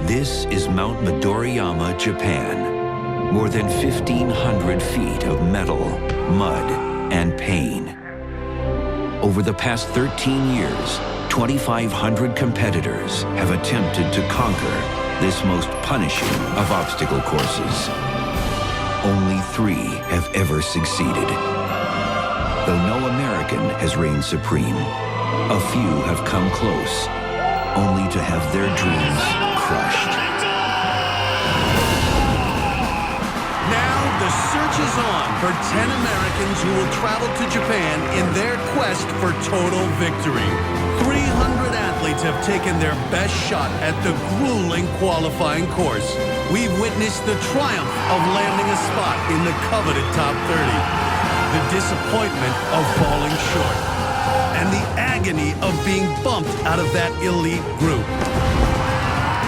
This is Mount Midoriyama, Japan. More than 1,500 feet of metal, mud, and pain. Over the past 13 years, 2,500 competitors have attempted to conquer this most punishing of obstacle courses. Only 3 have ever succeeded. Though no American has reigned supreme, a few have come close, only to have their dreams crushed. Now the search is on for 10 Americans who will travel to Japan in their quest for total victory. 300 athletes have taken their best shot at the grueling qualifying course. We've witnessed the triumph of landing a spot in the coveted top 30, the disappointment of falling short, and the agony of being bumped out of that elite group.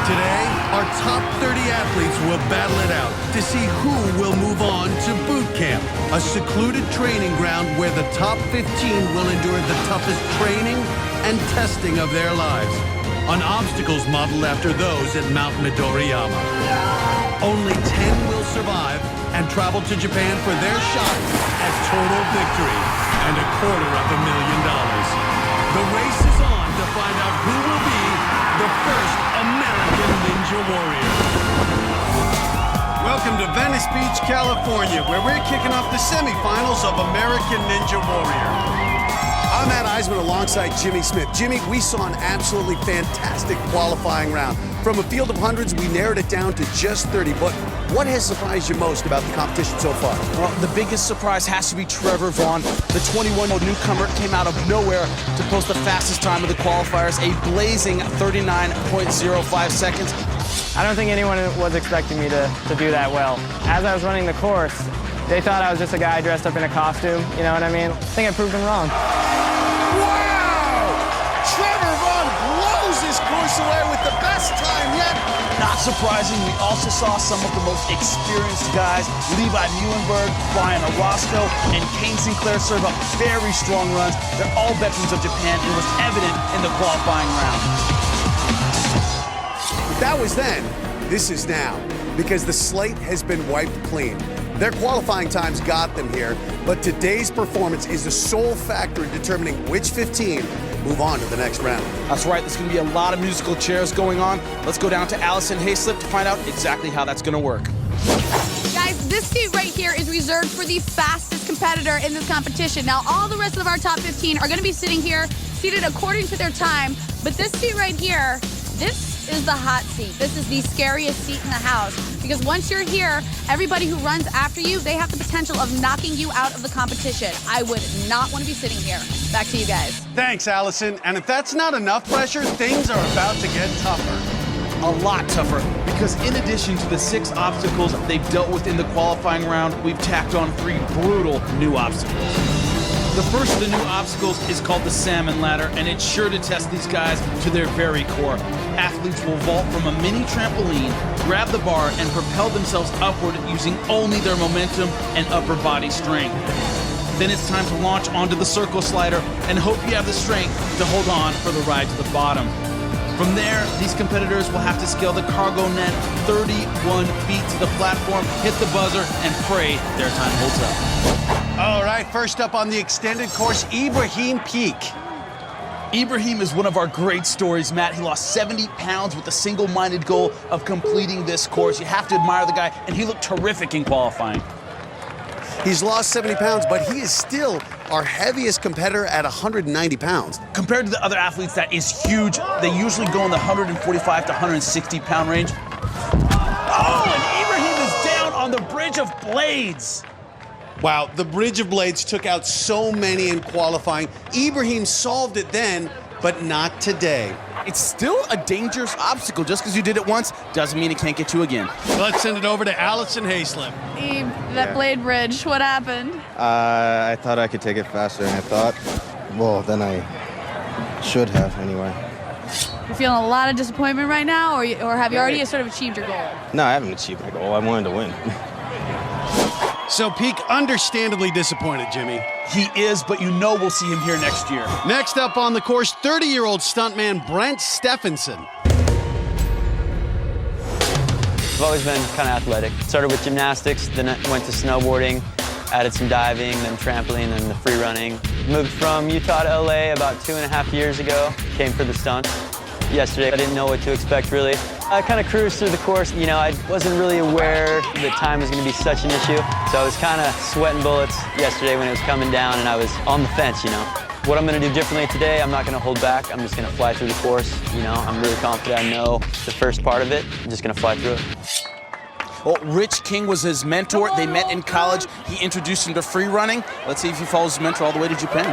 Today, our top 30 athletes will battle it out to see who will move on to boot camp, a secluded training ground where the top 15 will endure the toughest training and testing of their lives, on obstacles modeled after those at Mount Midoriyama. Only 10 will survive and travel to Japan for their shot at total victory and $250,000. The race is on to find out who will be the first American Ninja Warrior. Welcome to Venice Beach, California, where we're kicking off the semifinals of American Ninja Warrior. I'm Iseman alongside Jimmy Smith. Jimmy, we saw an absolutely fantastic qualifying round. From a field of hundreds, we narrowed it down to just 30. But what has surprised you most about the competition so far? Well, the biggest surprise has to be Trevor Vaughn. The 21-year-old newcomer came out of nowhere to post the fastest time of the qualifiers, a blazing 39.05 seconds. I don't think anyone was expecting me to do that well. As I was running the course, they thought I was just a guy dressed up in a costume, you know what I mean? I think I proved them wrong. Wow! Trevor Vaughn blows his course away with the best time yet. Not surprising, we also saw some of the most experienced guys, Levi Muhlenberg, Brian Orozco, and Kane Sinclair serve up very strong runs. They're all veterans of Japan, and it was evident in the qualifying round. That was then. This is now, because the slate has been wiped clean. Their qualifying times got them here, but today's performance is the sole factor in determining which 15 move on to the next round. That's right, there's going to be a lot of musical chairs going on. Let's go down to Alison Haislip to find out exactly how that's going to work. Guys, this seat right here is reserved for the fastest competitor in this competition. Now, all the rest of our top 15 are going to be sitting here, seated according to their time, but this seat right here, this is the hot seat. This is the scariest seat in the house, because once you're here, everybody who runs after you, they have the potential of knocking you out of the competition. I would not want to be sitting here. Back to you guys. Thanks, Allison. And if that's not enough pressure, things are about to get tougher. A lot tougher, because in addition to the 6 obstacles they've dealt with in the qualifying round, we've tacked on 3 brutal new obstacles. The first of the new obstacles is called the salmon ladder, and it's sure to test these guys to their very core. Athletes will vault from a mini trampoline, grab the bar, and propel themselves upward using only their momentum and upper body strength. Then it's time to launch onto the circle slider and hope you have the strength to hold on for the ride to the bottom. From there, these competitors will have to scale the cargo net 31 feet to the platform, hit the buzzer, and pray their time holds up. All right, first up on the extended course, Ibrahim Peak. Ibrahim is one of our great stories, Matt. He lost 70 pounds with the single-minded goal of completing this course. You have to admire the guy, and he looked terrific in qualifying. He's lost 70 pounds, but he is still our heaviest competitor at 190 pounds. Compared to the other athletes, that is huge. They usually go in the 145 to 160-pound range. Oh, and Ibrahim is down on the Bridge of Blades. Wow, the Bridge of Blades took out so many in qualifying. Ibrahim solved it then, but not today. It's still a dangerous obstacle. Just because you did it once doesn't mean it can't get you again. Let's send it over to Alison Haislip. That blade bridge, what happened? I thought I could take it faster, and I thought, well, then I should have anyway. You're feeling a lot of disappointment right now, or have you already sort of achieved your goal? No, I haven't achieved my goal. I wanted to win. So Peak understandably disappointed, Jimmy. He is, but you know we'll see him here next year. Next up on the course, 30-year-old stuntman Brent Stephenson. I've always been kind of athletic. Started with gymnastics, then I went to snowboarding, added some diving, then trampoline, then the free running. Moved from Utah to LA about 2.5 years ago. Came for the stunts. Yesterday, I didn't know what to expect, really. I kind of cruised through the course. You know, I wasn't really aware that time was going to be such an issue. So I was kind of sweating bullets yesterday when it was coming down, and I was on the fence, you know. What I'm going to do differently today, I'm not going to hold back. I'm just going to fly through the course. You know, I'm really confident I know the first part of it. I'm just going to fly through it. Well, Rich King was his mentor. They met in college. He introduced him to free running. Let's see if he follows his mentor all the way to Japan.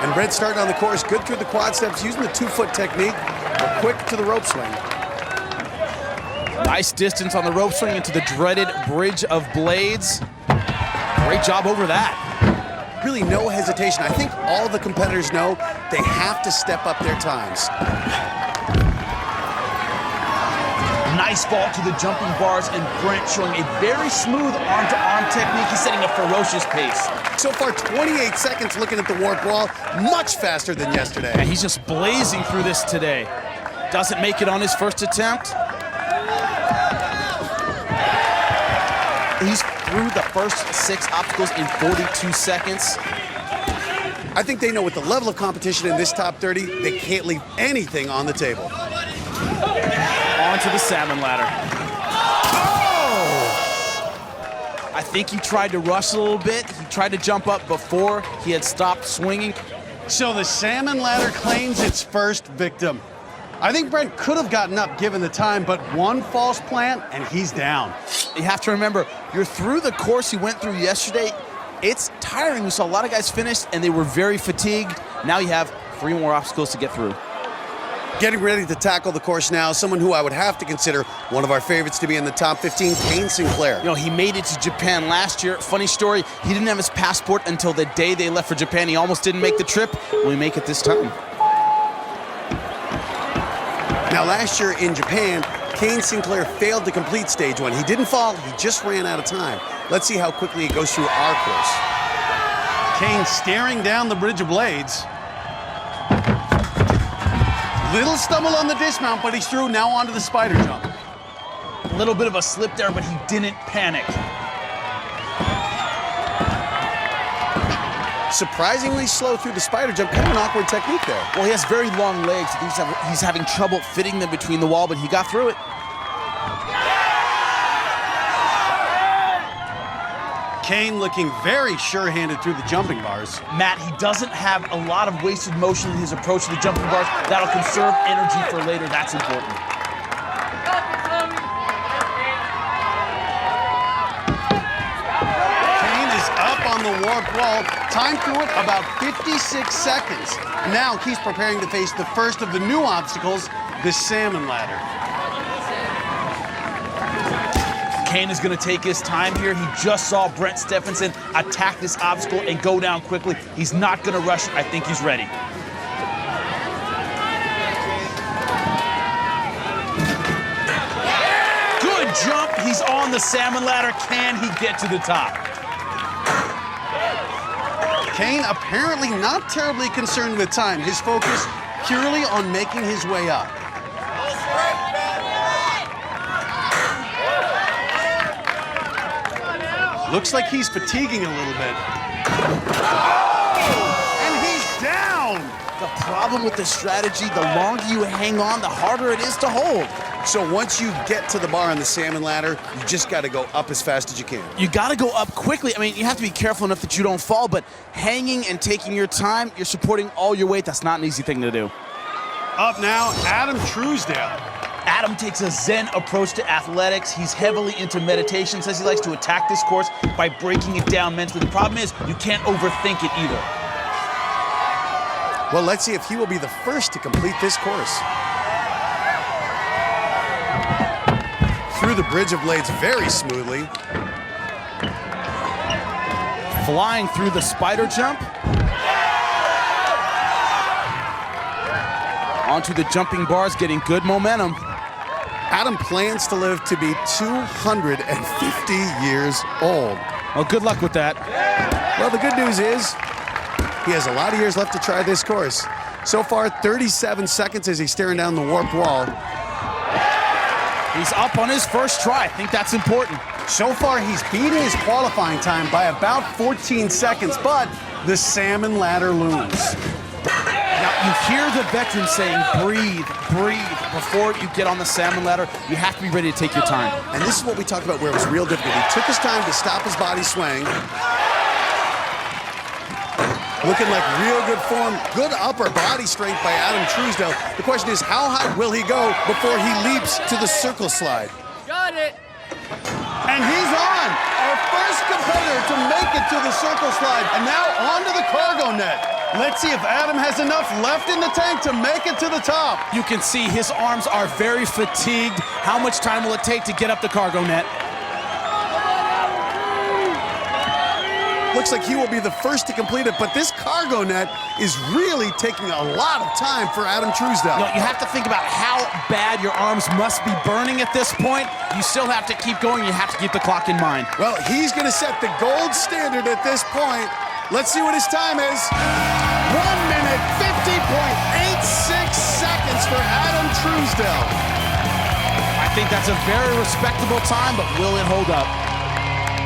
And Brent starting on the course, good through the quad steps, using the 2-foot technique, but quick to the rope swing. Nice distance on the rope swing into the dreaded Bridge of Blades. Great job over that. Really no hesitation. I think all the competitors know they have to step up their times. Nice fall to the jumping bars, and Brent showing a very smooth arm-to-arm technique. He's setting a ferocious pace. So far, 28 seconds looking at the warp wall, much faster than yesterday. And he's just blazing through this today. Doesn't make it on his first attempt. He's through the first 6 obstacles in 42 seconds. I think they know with the level of competition in this top 30, they can't leave anything on the table. Onto the salmon ladder. Oh! I think he tried to rush a little bit. He tried to jump up before he had stopped swinging. So the salmon ladder claims its first victim. I think Brent could have gotten up given the time, but one false plant and he's down. You have to remember, you're through the course he went through yesterday. It's tiring. We saw a lot of guys finish and they were very fatigued. Now you have 3 more obstacles to get through. Getting ready to tackle the course now, someone who I would have to consider one of our favorites to be in the top 15, Kane Sinclair. You know, he made it to Japan last year. Funny story, he didn't have his passport until the day they left for Japan. He almost didn't make the trip. Will he make it this time? Now, last year in Japan, Kane Sinclair failed to complete stage 1. He didn't fall, he just ran out of time. Let's see how quickly he goes through our course. Kane staring down the Bridge of Blades. Little stumble on the dismount, but he's through. Now onto the spider jump. A little bit of a slip there, but he didn't panic. Surprisingly slow through the spider jump. Kind of an awkward technique there. Well, he has very long legs. I think he's having trouble fitting them between the wall, but he got through it. Kane looking very sure-handed through the jumping bars. Matt, he doesn't have a lot of wasted motion in his approach to the jumping bars. That'll conserve energy for later. That's important. Kane is up on the warp wall. Time through it about 56 seconds. Now he's preparing to face the first of the new obstacles, the salmon ladder. Kane is going to take his time here. He just saw Brent Stephenson attack this obstacle and go down quickly. He's not going to rush it. I think he's ready. Good jump. He's on the salmon ladder. Can he get to the top? Kane apparently not terribly concerned with time. His focus purely on making his way up. Looks like he's fatiguing a little bit. And he's down! The problem with this strategy, the longer you hang on, the harder it is to hold. So once you get to the bar on the salmon ladder, you just got to go up as fast as you can. You got to go up quickly. I mean, you have to be careful enough that you don't fall, but hanging and taking your time, you're supporting all your weight. That's not an easy thing to do. Up now, Adam Truesdale. Adam takes a Zen approach to athletics. He's heavily into meditation, says he likes to attack this course by breaking it down mentally. The problem is you can't overthink it either. Well, let's see if he will be the first to complete this course. Through the Bridge of Blades very smoothly. Flying through the spider jump. Onto the jumping bars, getting good momentum. Adam plans to live to be 250 years old. Well, good luck with that. Well, the good news is he has a lot of years left to try this course. So far, 37 seconds as he's staring down the warped wall. He's up on his first try. I think that's important. So far, he's beating his qualifying time by about 14 seconds, but the salmon ladder looms. Now, you hear the veteran saying, breathe, breathe. Before you get on the salmon ladder, you have to be ready to take your time. And this is what we talked about where it was real difficult. He took his time to stop his body swaying. Looking like real good form, good upper body strength by Adam Truesdale. The question is, how high will he go before he leaps to the circle slide? Got it. And he's on! Our first competitor to make it to the circle slide. And now onto the cargo net. Let's see if Adam has enough left in the tank to make it to the top. You can see his arms are very fatigued. How much time will it take to get up the cargo net? Looks like he will be the first to complete it, but this cargo net is really taking a lot of time for Adam Truesdale. No, you have to think about how bad your arms must be burning at this point. You still have to keep going. You have to keep the clock in mind. Well, he's going to set the gold standard at this point. Let's see what his time is. 1 minute, 50.86 seconds for Adam Truesdale. I think that's a very respectable time, but will it hold up?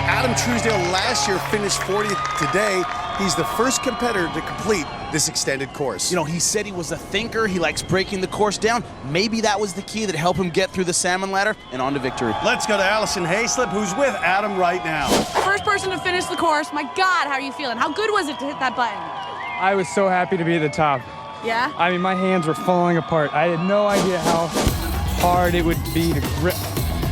Adam Truesdale last year finished 40th. Today, he's the first competitor to complete this extended course. You know, he said he was a thinker. He likes breaking the course down. Maybe that was the key that helped him get through the salmon ladder and on to victory. Let's go to Alison Haislip, who's with Adam right now. First person to finish the course. My God, how are you feeling? How good was it to hit that button? I was so happy to be at the top. Yeah? I mean, my hands were falling apart. I had no idea how hard it would be to grip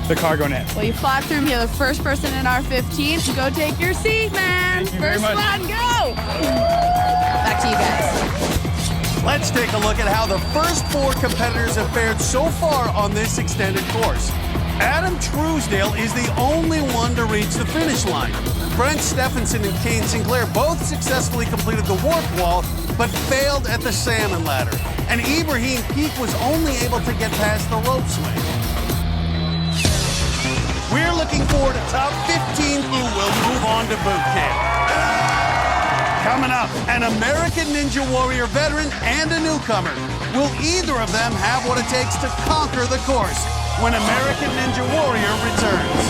the cargo net. Well, you fought through. You're the first person in our 15. Go take your seat, man. Thank you very First much. one, go! Back to you guys. Let's take a look at how the first 4 competitors have fared so far on this extended course. Adam Truesdale is the only one to reach the finish line. Brent Stephenson and Kane Sinclair both successfully completed the warp wall, but failed at the salmon ladder. And Ibrahim Peak was only able to get past the rope swing. We're looking forward to top 15 who will move on to boot camp. Coming up, an American Ninja Warrior veteran and a newcomer. Will either of them have what it takes to conquer the course when American Ninja Warrior returns?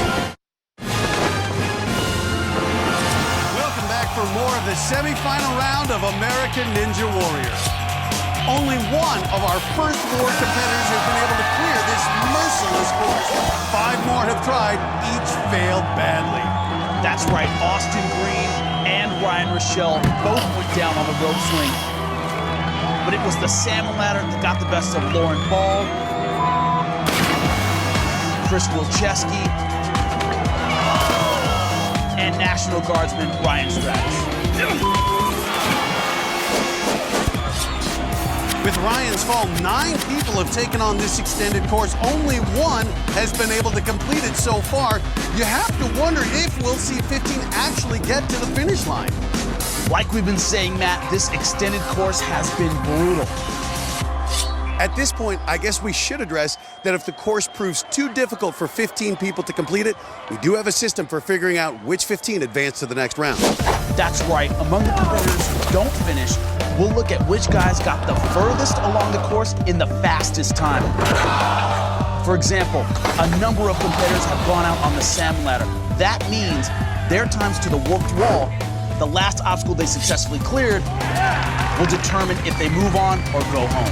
Welcome back for more of the semifinal round of American Ninja Warrior. Only one of our first 4 competitors has been able to clear this merciless course. 5 more have tried, each failed badly. That's right, Austin Green and Ryan Rochelle both went down on the rope swing. But it was the salmon ladder that got the best of Lauren Ball, Chris Wilczewski, and National Guardsman Ryan Stratus. With Ryan's fall, 9 people have taken on this extended course. Only 1 has been able to complete it so far. You have to wonder if we'll see 15 actually get to the finish line. Like we've been saying, Matt, this extended course has been brutal. At this point, I guess we should address that if the course proves too difficult for 15 people to complete it, we do have a system for figuring out which 15 advance to the next round. That's right. Among the competitors who don't finish, we'll look at which guys got the furthest along the course in the fastest time. For example, a number of competitors have gone out on the salmon ladder. That means their times to the warped wall, the last obstacle they successfully cleared, will determine if they move on or go home.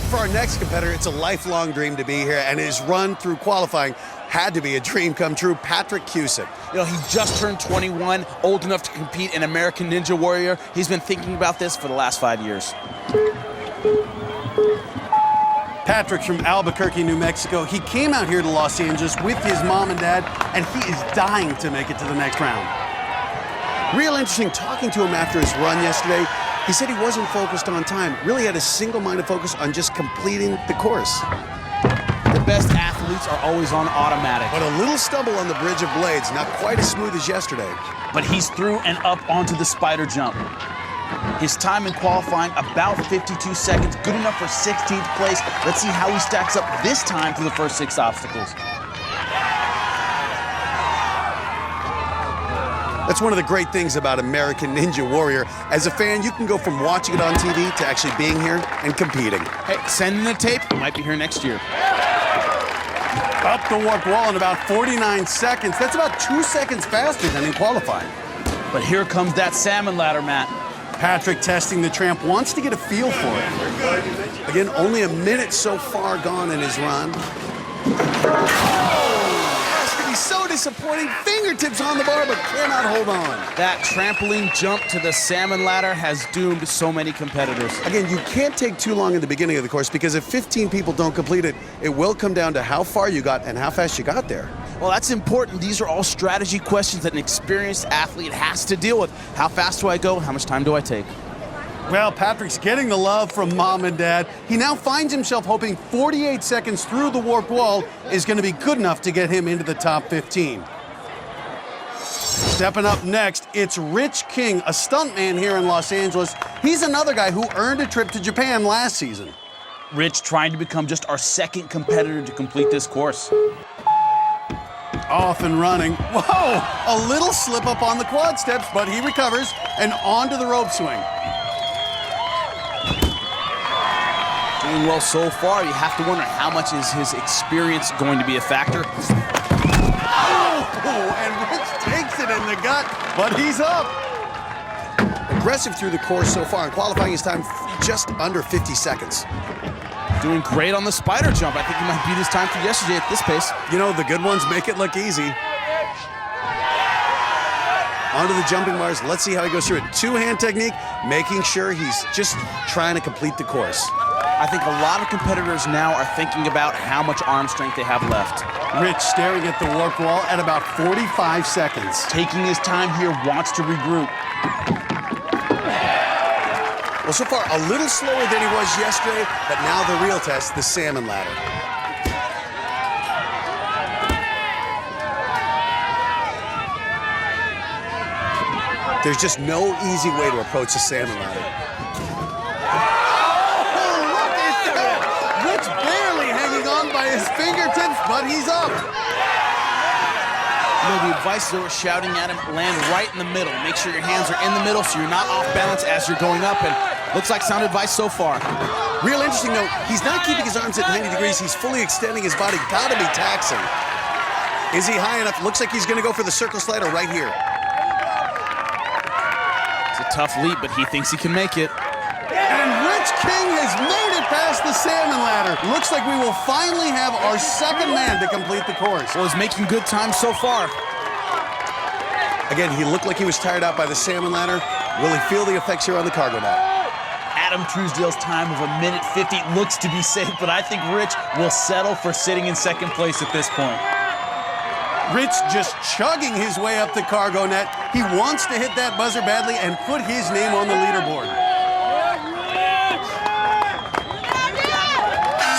For our next competitor, it's a lifelong dream to be here, and his run through qualifying had to be a dream come true. Patrick Cusick. You know, he just turned 21, old enough to compete in American Ninja Warrior. He's been thinking about this for the last 5 years. Patrick's from Albuquerque, New Mexico. He came out here to Los Angeles with his mom and dad, and he is dying to make it to the next round. Real interesting talking to him after his run yesterday. He said he wasn't focused on time, really had a single-minded focus on just completing the course. The best athletes are always on automatic. But a little stumble on the Bridge of Blades, not quite as smooth as yesterday. But he's through and up onto the spider jump. His time in qualifying, about 52 seconds, good enough for 16th place. Let's see how he stacks up this time through the first 6 obstacles. That's one of the great things about American Ninja Warrior. As a fan, you can go from watching it on TV to actually being here and competing. Hey, send in the tape. We might be here next year. Up the warp wall in about 49 seconds. That's about 2 seconds faster than in qualifying. But here comes that salmon ladder, Matt. Patrick, testing the tramp, wants to get a feel for it. Again, only a minute so far gone in his run. That's going to be so disappointing. Fingertips on the bar, but cannot hold on. That trampoline jump to the salmon ladder has doomed so many competitors. Again, you can't take too long in the beginning of the course because if 15 people don't complete it, it will come down to how far you got and how fast you got there. Well, that's important. These are all strategy questions that an experienced athlete has to deal with. How fast do I go? How much time do I take? Well, Patrick's getting the love from mom and dad. He now finds himself hoping 48 seconds through the warped wall is going to be good enough to get him into the top 15. Stepping up next, it's Rich King, a stuntman here in Los Angeles. He's another guy who earned a trip to Japan last season. Rich trying to become just our second competitor to complete this course. Off and running. Whoa! A little slip up on the quad steps, but he recovers and onto the rope swing. Doing well so far. You have to wonder how much is his experience going to be a factor. Oh, and Rich takes it in the gut, but he's up. Aggressive through the course so far, and qualifying his time just under 50 seconds. Doing great on the spider jump. I think he might beat his time from yesterday at this pace. You know, the good ones make it look easy. Onto the jumping bars. Let's see how he goes through it. Two-hand technique, making sure he's just trying to complete the course. I think a lot of competitors now are thinking about how much arm strength they have left. Rich staring at the warp wall at about 45 seconds. Taking his time here, wants to regroup. Well, so far, a little slower than he was yesterday, but now the real test, the salmon ladder. There's just no easy way to approach the salmon ladder. Oh, look at that! Rich barely hanging on by his fingertips, but he's up. You know, the advice they were shouting at him, land right in the middle. Make sure your hands are in the middle so you're not off balance as you're going up, and looks like sound advice so far. Real interesting though, he's not keeping his arms at 90 degrees, he's fully extending his body. Gotta be taxing. Is he high enough? Looks like he's gonna go for the circle slider right here. It's a tough leap, but he thinks he can make it. And Rich King has made it past the salmon ladder. Looks like we will finally have our second man to complete the course. Well, he's making good time so far. Again, he looked like he was tired out by the salmon ladder. Will he feel the effects here on the cargo net? Adam Truesdale's time of 1:50 looks to be safe, but I think Rich will settle for sitting in second place at this point. Rich just chugging his way up the cargo net. He wants to hit that buzzer badly and put his name on the leaderboard.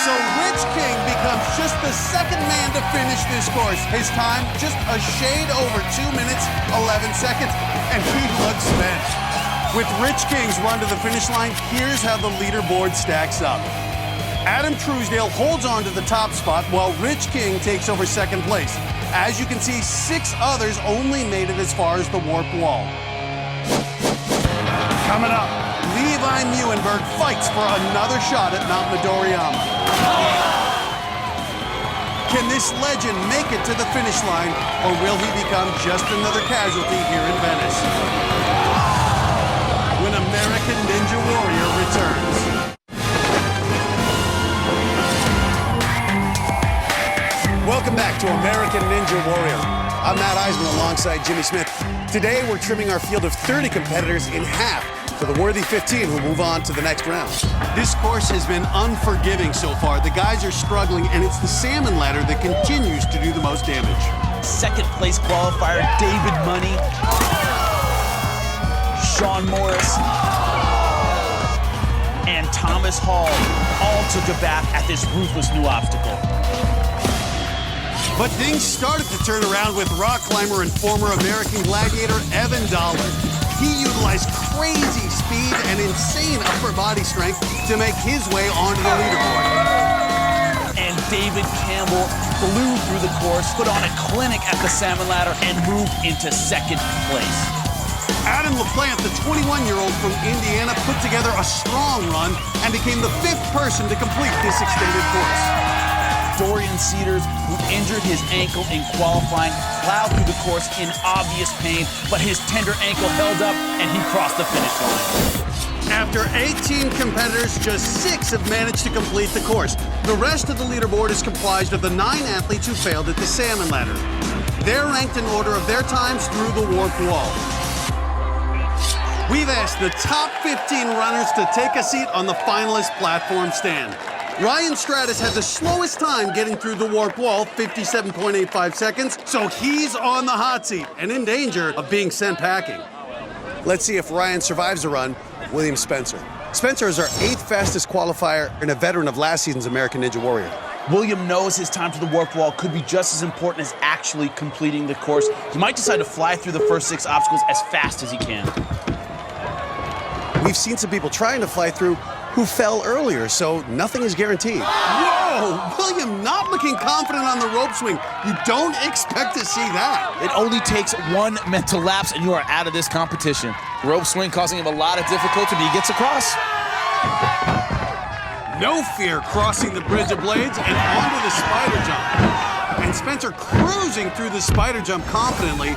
So Rich King becomes just the second man to finish this course. His time just a shade over 2 minutes, 11 seconds, and he looks spent. With Rich King's run to the finish line, here's how the leaderboard stacks up. Adam Truesdale holds on to the top spot while Rich King takes over second place. As you can see, 6 others only made it as far as the warped wall. Coming up, Levi Muenberg fights for another shot at Mount Midoriyama. Can this legend make it to the finish line, or will he become just another casualty here in Venice? When American Ninja Warrior returns. Welcome back to American Ninja Warrior. I'm Matt Iseman alongside Jimmy Smith. Today we're trimming our field of 30 competitors in half for the worthy 15 who move on to the next round. This course has been unforgiving so far. The guys are struggling, and it's the salmon ladder that continues to do the most damage. Second place qualifier, David Money, Sean Morris, and Thomas Hall all took a bat at this ruthless new obstacle. But things started to turn around with rock climber and former American gladiator Evan Dollar. He utilized crazy speed and insane upper body strength to make his way onto the leaderboard. And David Campbell flew through the course, put on a clinic at the salmon ladder, and moved into second place. Adam LaPlante, the 21-year-old from Indiana, put together a strong run and became the 5th person to complete this extended course. Dorian Cedars, who injured his ankle in qualifying, plowed through the course in obvious pain, but his tender ankle held up and he crossed the finish line. After 18 competitors, just 6 have managed to complete the course. The rest of the leaderboard is comprised of the 9 athletes who failed at the salmon ladder. They're ranked in order of their times through the warped wall. We've asked the top 15 runners to take a seat on the finalist platform stand. Ryan Stratus had the slowest time getting through the warped wall, 57.85 seconds, so he's on the hot seat and in danger of being sent packing. Let's see if Ryan survives the run. William Spencer. Spencer is our 8th fastest qualifier and a veteran of last season's American Ninja Warrior. William knows his time to the warped wall could be just as important as actually completing the course. He might decide to fly through the first 6 obstacles as fast as he can. We've seen some people trying to fly through who fell earlier, so nothing is guaranteed. Whoa! William not looking confident on the rope swing. You don't expect to see that. It only takes 1 mental lapse and you are out of this competition. Rope swing causing him a lot of difficulty, but he gets across. No fear crossing the bridge of blades and onto the spider jump. And Spencer cruising through the spider jump confidently.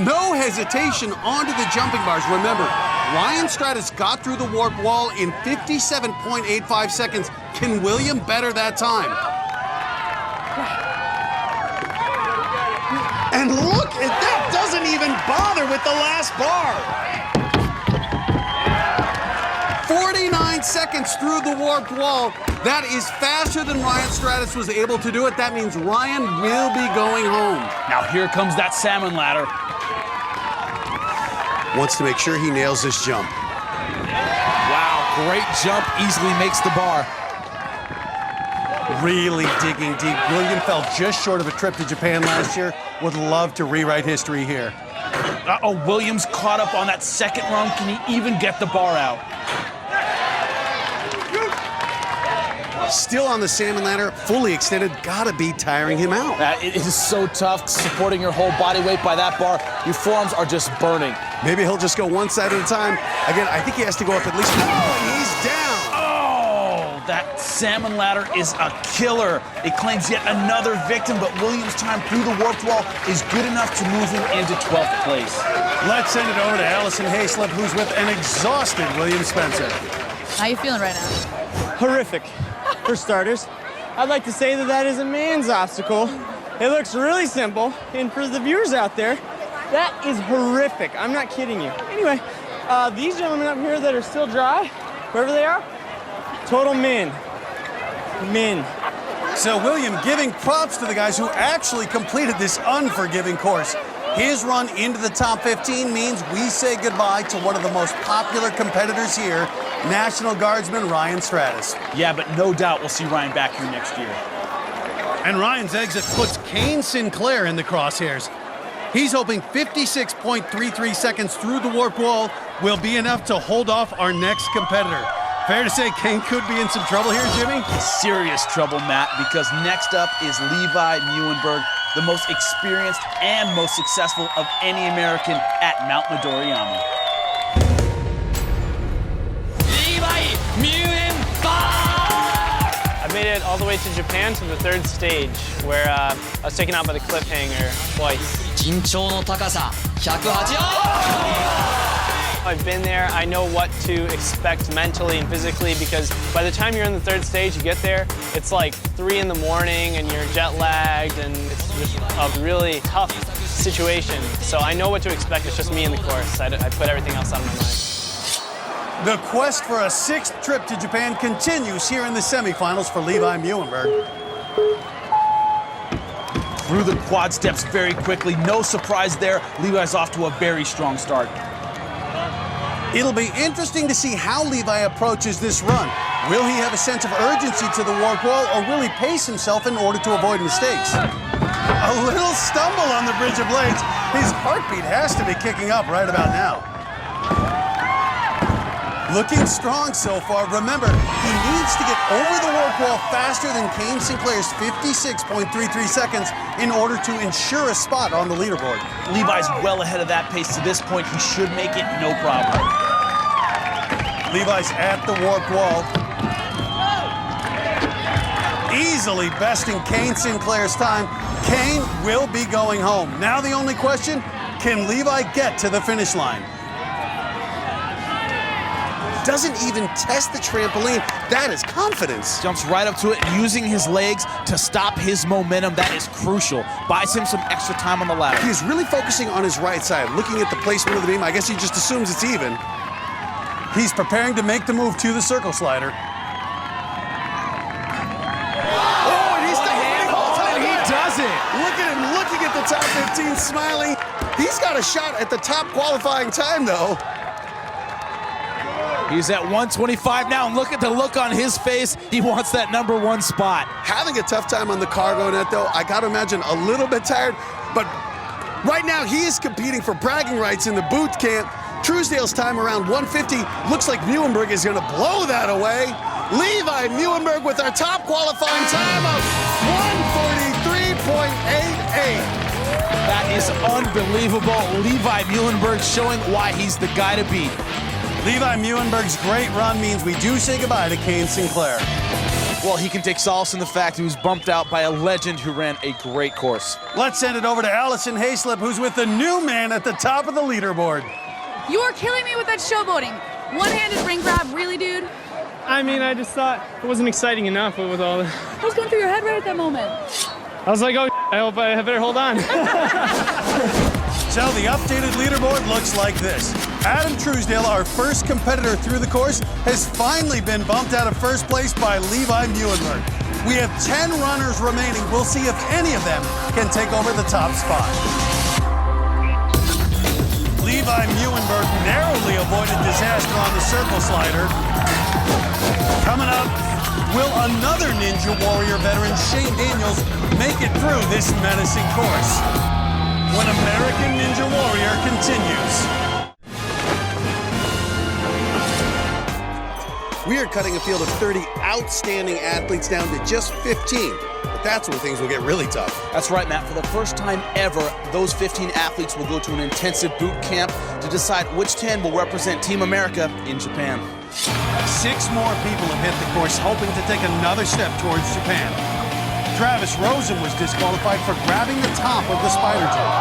No hesitation onto the jumping bars. Remember, Ryan Stratus got through the warped wall in 57.85 seconds. Can William better that time? And look at that, doesn't even bother with the last bar. 49 seconds through the warped wall. That is faster than Ryan Stratus was able to do it. That means Ryan will be going home. Now here comes that salmon ladder. Wants to make sure he nails this jump. Wow, great jump, easily makes the bar. Really digging deep. William fell just short of a trip to Japan last year. Would love to rewrite history here. Uh-oh, Williams caught up on that second run. Can he even get the bar out? Still on the salmon ladder, fully extended, gotta be tiring him out. It is so tough supporting your whole body weight by that bar. Your forearms are just burning. Maybe he'll just go one side at a time. Again, I think he has to go up at least. Oh, he's down. Oh, that salmon ladder is a killer. It claims yet another victim, but Williams' time through the warped wall is good enough to move him into 12th place. Let's send it over to Alison Haislip, who's with an exhausted William Spencer. How you feeling right now? Horrific, for starters. I'd like to say that that is a man's obstacle. It looks really simple, and for the viewers out there, that is horrific. I'm not kidding you. Anyway, these gentlemen up here that are still dry, wherever they are, total men. Men. So William giving props to the guys who actually completed this unforgiving course. His run into the top 15 means we say goodbye to one of the most popular competitors here, National Guardsman Ryan Stratus. Yeah, but no doubt we'll see Ryan back here next year. And Ryan's exit puts Kane Sinclair in the crosshairs. He's hoping 56.33 seconds through the warped wall will be enough to hold off our next competitor. Fair to say Kane could be in some trouble here, Jimmy? Serious trouble, Matt, because next up is Levi Muhlenberg, the most experienced and most successful of any American at Mount Midoriyama. Levi Muhlenberg! I made it all the way to Japan to the 3rd stage, where I was taken out by the cliffhanger twice. 緊張の高さ180 I've been there, I know what to expect mentally and physically, because by the time you're in the 3rd stage, you get there, it's like 3 in the morning and you're jet lagged and it's just a really tough situation. So I know what to expect, it's just me in the course. I put everything else out of my mind. The quest for a 6th trip to Japan continues here in the semifinals for Levi Muhlenberg. Through the quad steps very quickly, no surprise there. Levi's off to a very strong start. It'll be interesting to see how Levi approaches this run. Will he have a sense of urgency to the warped wall, or will he pace himself in order to avoid mistakes? A little stumble on the bridge of blades. His heartbeat has to be kicking up right about now. Looking strong so far. Remember, he needs to get over the warp wall faster than Kane Sinclair's 56.33 seconds in order to ensure a spot on the leaderboard. Levi's well ahead of that pace to this point. He should make it no problem. Levi's at the warp wall. Easily besting Kane Sinclair's time. Kane will be going home. Now the only question, can Levi get to the finish line? Doesn't even test the trampoline. That is confidence. Jumps right up to it, using his legs to stop his momentum. That is crucial. Buys him some extra time on the ladder. He's really focusing on his right side, looking at the placement of the beam. I guess he just assumes it's even. He's preparing to make the move to the circle slider. Oh, and he's and he does it. Look at him looking at the top 15, smiling. He's got a shot at the top qualifying time, though. He's at 125 now, and look at the look on his face. He wants that #1 spot. Having a tough time on the cargo net, though. I got to imagine a little bit tired, but right now he is competing for bragging rights in the boot camp. Truesdale's time around 150. Looks like Muhlenberg is going to blow that away. Levi Muhlenberg with our top qualifying time of 143.88. That is unbelievable. Levi Muhlenberg showing why he's the guy to beat. Levi Muhlenberg's great run means we do say goodbye to Kane Sinclair. Well, he can take solace in the fact he was bumped out by a legend who ran a great course. Let's send it over to Alison Haislip, who's with the new man at the top of the leaderboard. You are killing me with that showboating. One-handed ring grab, really, dude? I mean, I just thought it wasn't exciting enough with all the... What was going through your head right at that moment? I was like, oh, I hope I better hold on. So the updated leaderboard looks like this. Adam Truesdale, our first competitor through the course, has finally been bumped out of first place by Levi Muhlenberg. We have 10 runners remaining. We'll see if any of them can take over the top spot. Levi Muhlenberg narrowly avoided disaster on the circle slider. Coming up, will another Ninja Warrior veteran, Shane Daniels, make it through this menacing course? When American Ninja Warrior continues. We are cutting a field of 30 outstanding athletes down to just 15. But that's when things will get really tough. That's right, Matt. For the first time ever, those 15 athletes will go to an intensive boot camp to decide which 10 will represent Team America in Japan. 6 more people have hit the course, hoping to take another step towards Japan. Travis Rosen was disqualified for grabbing the top of the spider jump.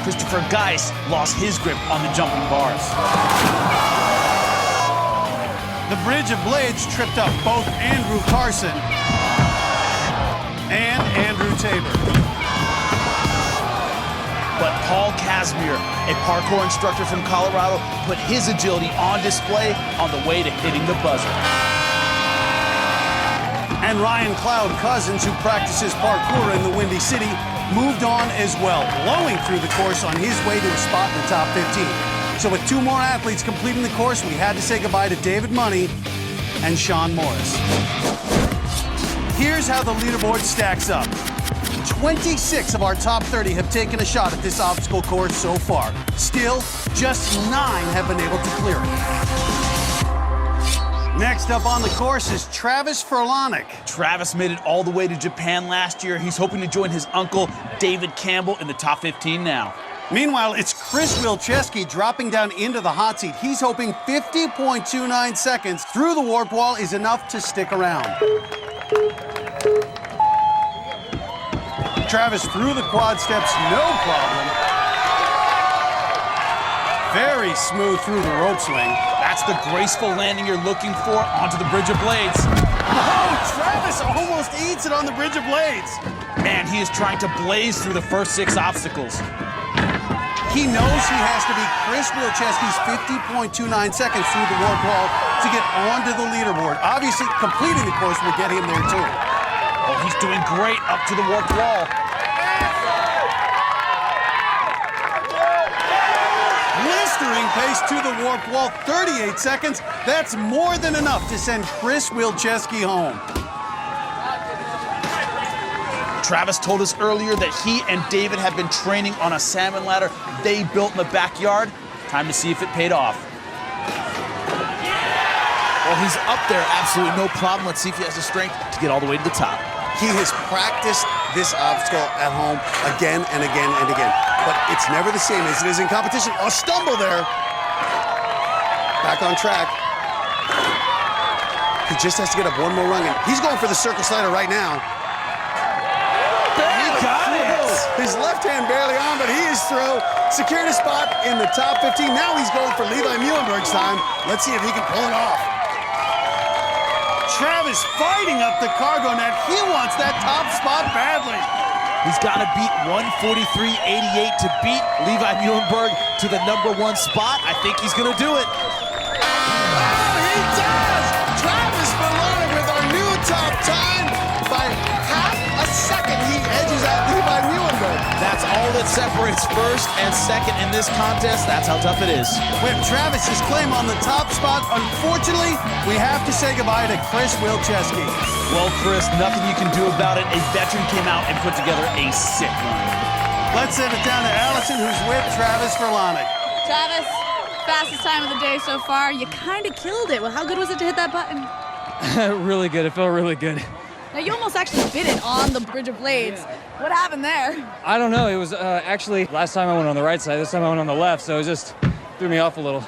Christopher Geis lost his grip on the jumping bars. The Bridge of Blades tripped up both Andrew Carson and Andrew Tabor. But Paul Casimir, a parkour instructor from Colorado, put his agility on display on the way to hitting the buzzer. And Ryan Cloud Cousins, who practices parkour in the Windy City, moved on as well, blowing through the course on his way to a spot in the top 15. So with 2 more athletes completing the course, we had to say goodbye to David Money and Sean Morris. Here's how the leaderboard stacks up. 26 of our top 30 have taken a shot at this obstacle course so far. Still, just 9 have been able to clear it. Next up on the course is Travis Furlanick. Travis made it all the way to Japan last year. He's hoping to join his uncle, David Campbell, in the top 15 now. Meanwhile, it's Chris Wilczewski dropping down into the hot seat. He's hoping 50.29 seconds through the warp wall is enough to stick around. Travis through the quad steps, no problem. Very smooth through the rope swing. That's the graceful landing you're looking for onto the Bridge of Blades. Oh, Travis almost eats it on the Bridge of Blades. Man, he is trying to blaze through the first 6 obstacles. He knows he has to beat Chris Wilczewski's 50.29 seconds through the warp wall to get onto the leaderboard. Obviously, completing the course will get him there too. Oh, he's doing great up to the warp wall. Blistering pace to the warp wall, 38 seconds. That's more than enough to send Chris Wilczewski home. Travis told us earlier that he and David have been training on a salmon ladder they built in the backyard. Time to see if it paid off. Well, he's up there, absolutely no problem. Let's see if he has the strength to get all the way to the top. He has practiced this obstacle at home again and again and again. But it's never the same as it is in competition. A stumble there. Back on track. He just has to get up one more rung, and he's going for the circus slider right now. He got it! His left hand barely on, but he is through. Secured a spot in the top 15. Now he's going for Levi Muhlenberg's time. Let's see if he can pull it off. Travis fighting up the cargo net. He wants that top spot badly. He's got to beat 143.88 to beat Levi Muhlenberg to the #1 spot. I think he's going to do it. Oh, he does! Travis Verlaine with our new top time. By half a second, he edges out Levi Muhlenberg. That's all that separates first and second in this contest. That's how tough it is. With Travis's claim on the top spot, unfortunately, we have to say goodbye to Chris Wilczewski. Well, Chris, nothing you can do about it. A veteran came out and put together a sick run. Let's send it down to Alison, who's with Travis Verlaine. Travis, fastest time of the day so far. You kind of killed it. Well, how good was it to hit that button? Really good. It felt really good. Now, you almost actually bit it on the Bridge of Blades. What happened there? I don't know. It was actually last time I went on the right side. This time I went on the left, so it just threw me off a little.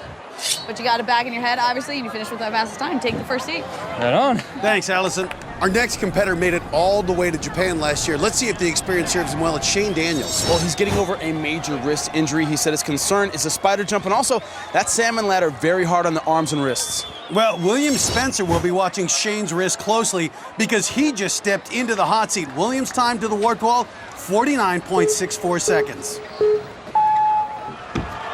But you got it back in your head, obviously, and you finished with that fastest time. Take the first seat. Right on. Thanks, Alison. Our next competitor made it all the way to Japan last year. Let's see if the experience serves him well. It's Shane Daniels. Well, he's getting over a major wrist injury. He said his concern is the spider jump and also that salmon ladder very hard on the arms and wrists. Well, William Spencer will be watching Shane's wrist closely because he just stepped into the hot seat. Williams' time to the warped wall, 49.64 seconds.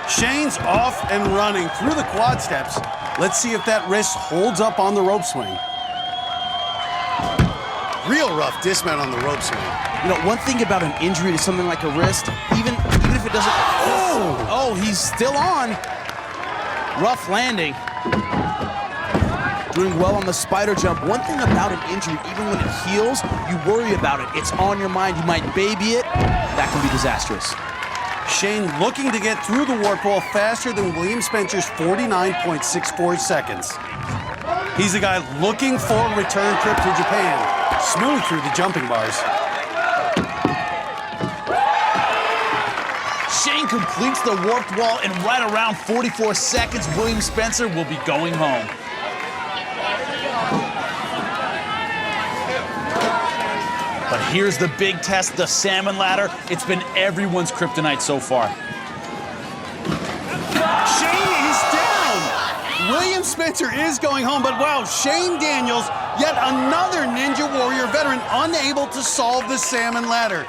Shane's off and running through the quad steps. Let's see if that wrist holds up on the rope swing. Real rough dismount on the rope swing. You know, one thing about an injury to something like a wrist, even if it doesn't... Oh, he's still on. Rough landing. Doing well on the spider jump. One thing about an injury, even when it heals, you worry about it. It's on your mind. You might baby it. That can be disastrous. Shane looking to get through the warp wall faster than William Spencer's 49.64 seconds. He's the guy looking for a return trip to Japan. Smooth through the jumping bars. Shane completes the warped wall in right around 44 seconds. William Spencer will be going home. But here's the big test, the salmon ladder. It's been everyone's kryptonite so far. Shane is down. William Spencer is going home, but wow, Shane Daniels, yet another Ninja Warrior veteran, unable to solve the salmon ladder.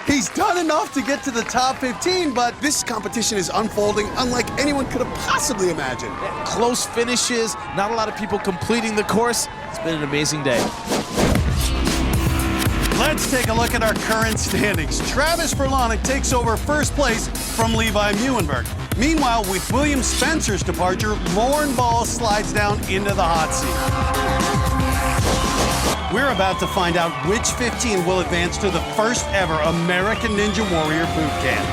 He's done enough to get to the top 15, but this competition is unfolding unlike anyone could have possibly imagined. Close finishes, not a lot of people completing the course. It's been an amazing day. Let's take a look at our current standings. Travis Verlaine takes over first place from Levi Muhlenberg. Meanwhile, with William Spencer's departure, Lauren Ball slides down into the hot seat. We're about to find out which 15 will advance to the first ever American Ninja Warrior Boot Camp.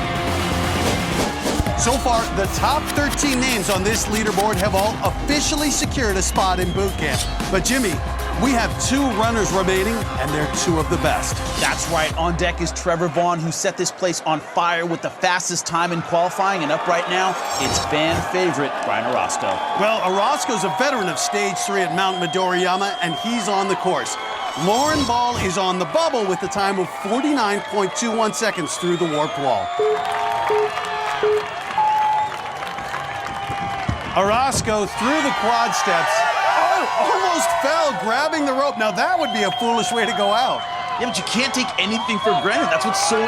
So far, the top 13 names on this leaderboard have all officially secured a spot in boot camp. But Jimmy, we have 2 runners remaining, and they're 2 of the best. That's right. On deck is Trevor Vaughn, who set this place on fire with the fastest time in qualifying. And up right now, it's fan favorite Brian Orozco. Well, Orozco's a veteran of Stage 3 at Mount Midoriyama, and he's on the course. Lauren Ball is on the bubble with a time of 49.21 seconds through the warped wall. Orozco through the quad steps. Oh, almost fell, grabbing the rope. Now that would be a foolish way to go out. Yeah, but you can't take anything for granted. That's what's so,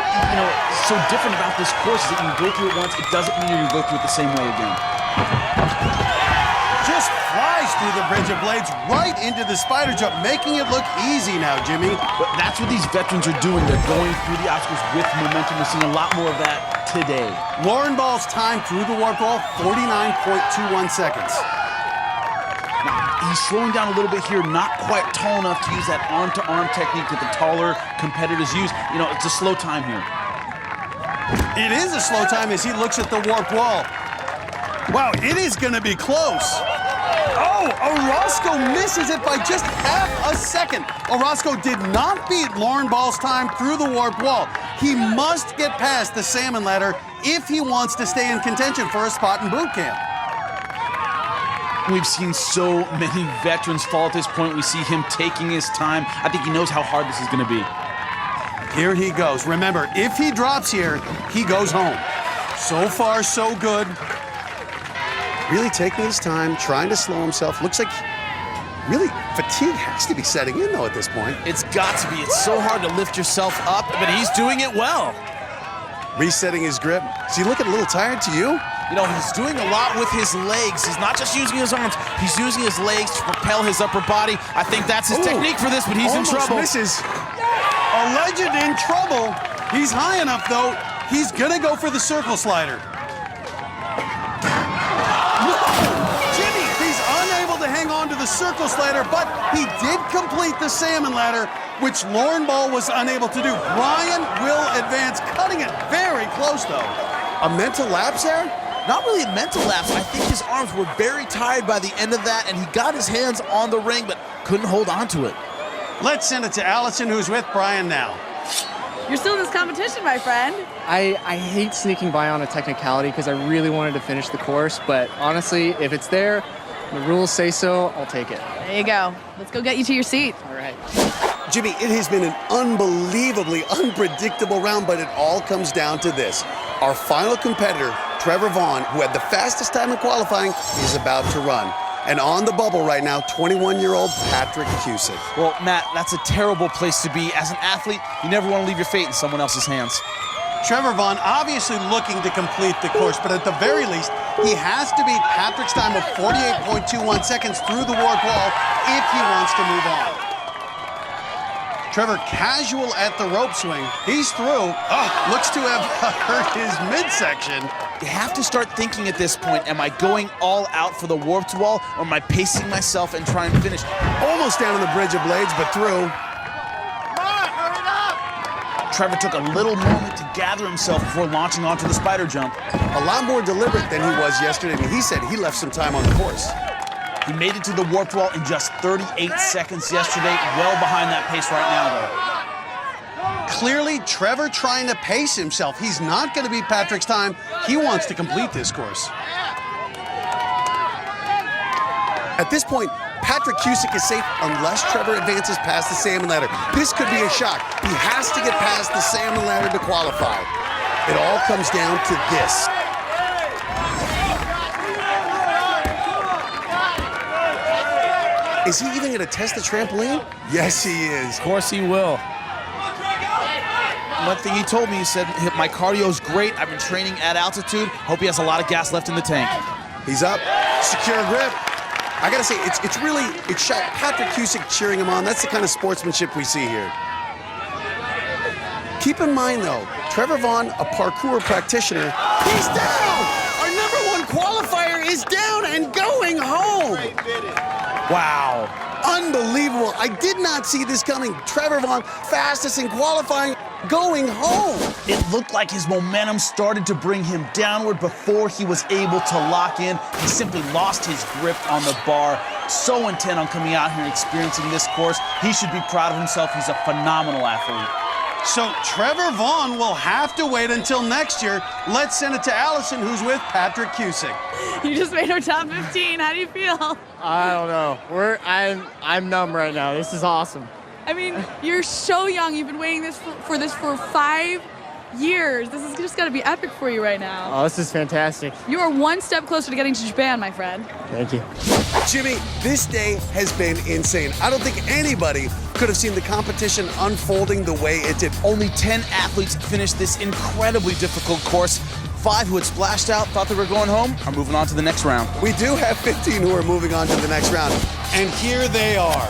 so different about this course is that you go through it once, it doesn't mean you're going to go through it the same way again. Just flies through the Bridge of Blades right into the spider jump, making it look easy now, Jimmy. But that's what these veterans are doing. They're going through the obstacles with momentum. We're seeing a lot more of that today. Lauren Ball's time through the warp wall, 49.21 seconds. Now, he's slowing down a little bit here, not quite tall enough to use that arm-to-arm technique that the taller competitors use. It's a slow time here. It is a slow time as he looks at the warped wall. Wow, it is going to be close. Oh, Orozco misses it by just half a second. Orozco did not beat Lauren Ball's time through the warped wall. He must get past the salmon ladder if he wants to stay in contention for a spot in boot camp. We've seen so many veterans fall at this point. We see him taking his time. I think he knows how hard this is going to be. Here he goes. Remember, if he drops here, he goes home. So far, so good. Really taking his time, trying to slow himself. Looks like really fatigue has to be setting in, though, at this point. It's got to be. It's so hard to lift yourself up, but he's doing it well. Resetting his grip. Is he looking a little tired to you? You know, he's doing a lot with his legs. He's not just using his arms. He's using his legs to propel his upper body. I think that's his technique for this, but he's in trouble. Misses. A legend in trouble. He's high enough, though. He's going to go for the circle slider. Jimmy, he's unable to hang on to the circle slider, but he did complete the salmon ladder, which Lauren Ball was unable to do. Brian will advance, cutting it very close, though. A mental lapse there? Not really a mental lapse. I think his arms were very tired by the end of that, and he got his hands on the ring, but couldn't hold on to it. Let's send it to Alison, who's with Brian now. You're still in this competition, my friend. I hate sneaking by on a technicality because I really wanted to finish the course, but honestly, if it's there, the rules say so, I'll take it. There you go. Let's go get you to your seat. All right. Jimmy, it has been an unbelievably unpredictable round, but it all comes down to this. Our final competitor, Trevor Vaughn, who had the fastest time in qualifying, is about to run. And on the bubble right now, 21-year-old Patrick Cusick. Well, Matt, that's a terrible place to be. As an athlete, you never want to leave your fate in someone else's hands. Trevor Vaughn obviously looking to complete the course, but at the very least, he has to beat Patrick's time of 48.21 seconds through the warped wall if he wants to move on. Trevor casual at the rope swing. He's through. Oh, looks to have hurt his midsection. You have to start thinking at this point, am I going all out for the warped wall, or am I pacing myself and trying to finish? Almost down on the bridge of blades, but through. Trevor took a little moment to gather himself before launching onto the spider jump. A lot more deliberate than he was yesterday, and he said he left some time on the course. He made it to the warped wall in just 38 seconds yesterday, well behind that pace right now, though. Clearly, Trevor trying to pace himself. He's not going to beat Patrick's time. He wants to complete this course. At this point, Patrick Cusick is safe unless Trevor advances past the salmon ladder. This could be a shock. He has to get past the salmon ladder to qualify. It all comes down to this. Is he even going to test the trampoline? Yes, he is. Of course he will. One thing he told me, he said, my cardio's great. I've been training at altitude. Hope he has a lot of gas left in the tank. He's up. Secure grip. I gotta say, it's shot. Patrick Cusick cheering him on. That's the kind of sportsmanship we see here. Keep in mind, though, Trevor Vaughn, a parkour practitioner, he's down! Our #1 qualifier is down and going home! Wow. Unbelievable. I did not see this coming. Trevor Vaughn, fastest in qualifying, going home. It looked like his momentum started to bring him downward before he was able to lock in. He simply lost his grip on the bar. So intent on coming out here and experiencing this course. He should be proud of himself. He's a phenomenal athlete. So Trevor Vaughn will have to wait until next year. Let's send it to Alison, who's with Patrick Cusick. You just made our top 15. How do you feel? I don't know. I'm numb right now. This is awesome. I mean, you're so young. You've been waiting for this for 5 years. This is just got to be epic for you right now. Oh, this is fantastic. You are one step closer to getting to Japan, my friend. Thank you. Jimmy, this day has been insane. I don't think anybody could have seen the competition unfolding the way it did. Only 10 athletes finished this incredibly difficult course. 5 who had splashed out, thought they were going home, are moving on to the next round. We do have 15 who are moving on to the next round. And here they are.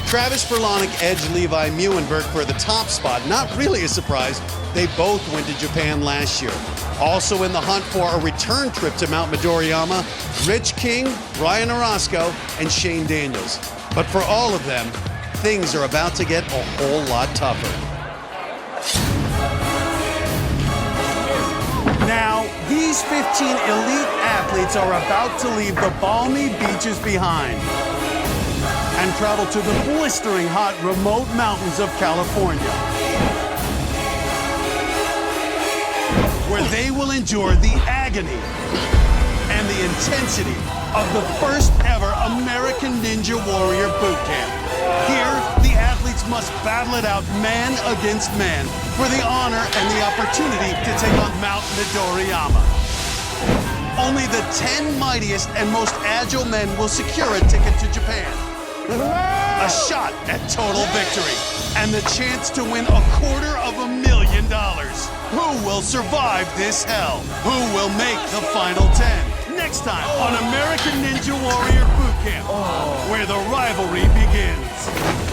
Travis Furlonic, Edge Levi Muenberg for the top spot. Not really a surprise. They both went to Japan last year. Also in the hunt for a return trip to Mount Midoriyama, Rich King, Brian Orozco, and Shane Daniels. But for all of them, things are about to get a whole lot tougher. Now, these These 15 elite athletes are about to leave the balmy beaches behind and travel to the blistering hot remote mountains of California, where they will endure the agony and the intensity of the first ever American Ninja Warrior boot camp. Here, the athletes must battle it out man against man for the honor and the opportunity to take on Mount Midoriyama. Only the 10 mightiest and most agile men will secure a ticket to Japan. A shot at total victory and the chance to win $250,000. Who will survive this hell? Who will make the final 10? Next time on American Ninja Warrior Boot Camp, where the rivalry begins.